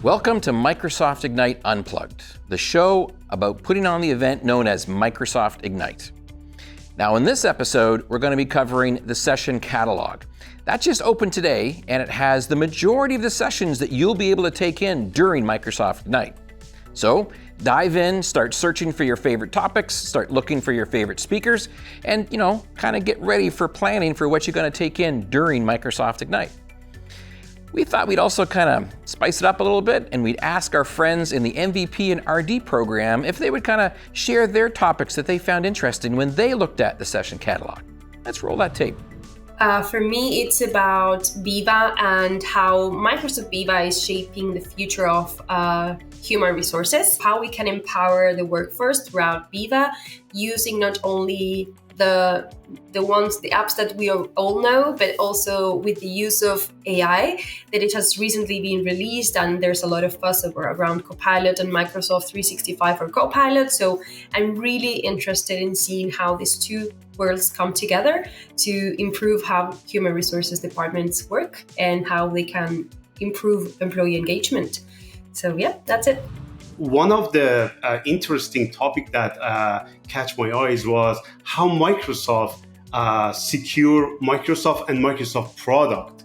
Welcome to Microsoft Ignite Unplugged, the show about putting on the event known as Microsoft Ignite. Now in this episode, we're going to be covering the session catalog. That just opened today, and it has the majority of the sessions that you'll be able to take in during Microsoft Ignite. So dive in, start searching for your favorite topics, start looking for your favorite speakers, and kind of get ready for planning for what you're going to take in during Microsoft Ignite. We thought we'd also kind of spice it up a little bit, and we'd ask our friends in the MVP and RD program if they would kind of share their topics that they found interesting when they looked at the session catalog. Let's roll that tape. For me, it's about Viva and how Microsoft Viva is shaping the future of human resources, how we can empower the workforce throughout Viva using not only the apps that we all know, but also with the use of AI, that it has recently been released, and there's a lot of fuss around Copilot and Microsoft 365 for Copilot. So I'm really interested in seeing how these two worlds come together to improve how human resources departments work and how they can improve employee engagement. So yeah, that's it. One of the interesting topics that catch my eyes was how Microsoft secure Microsoft and Microsoft product.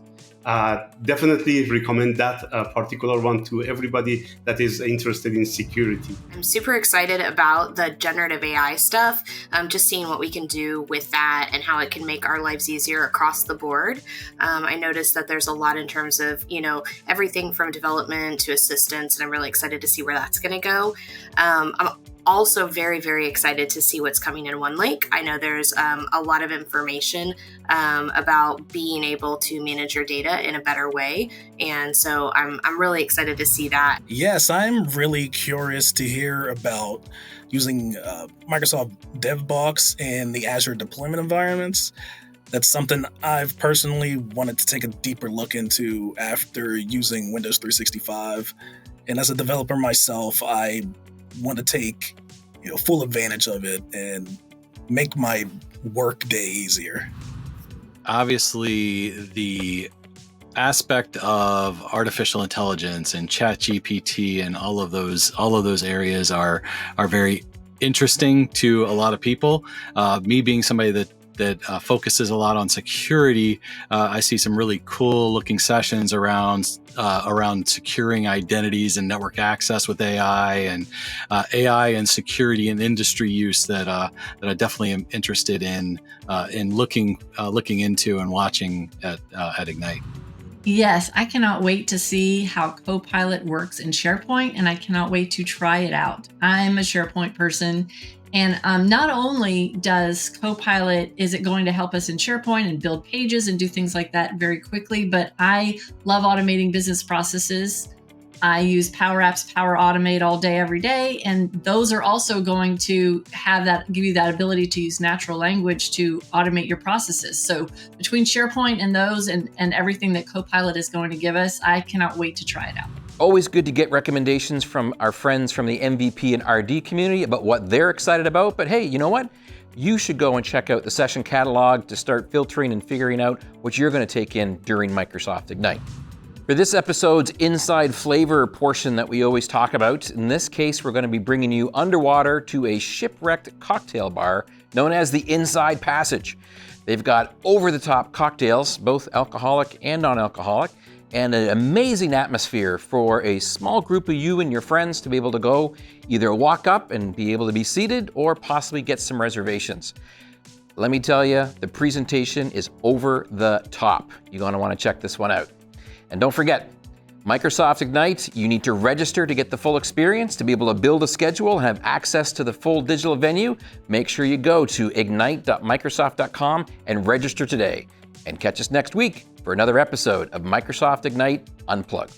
Definitely recommend that particular one to everybody that is interested in security. I'm super excited about the generative AI stuff, just seeing what we can do with that and how it can make our lives easier across the board. I noticed that there's a lot in terms of, everything from development to assistance, and I'm really excited to see where that's going to go. I'm also very, very excited to see what's coming in OneLake. I know there's a lot of information about being able to manage your data in a better way. And so I'm really excited to see that. Yes, I'm really curious to hear about using Microsoft DevBox and the Azure deployment environments. That's something I've personally wanted to take a deeper look into after using Windows 365. And as a developer myself, I want to take full advantage of it and make my work day easier. Obviously, the aspect of artificial intelligence and ChatGPT and all of those areas are very interesting to a lot of people. Me being somebody that focuses a lot on security, I see some really cool looking sessions around securing identities and network access with AI and security and industry use that I definitely am interested in looking into and watching at Ignite. Yes, I cannot wait to see how Copilot works in SharePoint, and I cannot wait to try it out. I'm a SharePoint person, and not only does Copilot, is it going to help us in SharePoint and build pages and do things like that very quickly, but I love automating business processes. I use Power Apps, Power Automate all day, every day, and those are also going to give you that ability to use natural language to automate your processes. So between SharePoint and those and everything that Copilot is going to give us, I cannot wait to try it out. Always good to get recommendations from our friends from the MVP and RD community about what they're excited about. But hey, you know what? You should go and check out the session catalog to start filtering and figuring out what you're going to take in during Microsoft Ignite. For this episode's inside flavor portion that we always talk about, in this case, we're going to be bringing you underwater to a shipwrecked cocktail bar known as the Inside Passage. They've got over-the-top cocktails, both alcoholic and non-alcoholic, and an amazing atmosphere for a small group of you and your friends to be able to go either walk up and be able to be seated or possibly get some reservations. Let me tell you, the presentation is over the top. You're going to want to check this one out. And don't forget, Microsoft Ignite, you need to register to get the full experience, to be able to build a schedule and have access to the full digital venue. Make sure you go to ignite.microsoft.com and register today. And catch us next week for another episode of Microsoft Ignite Unplugged.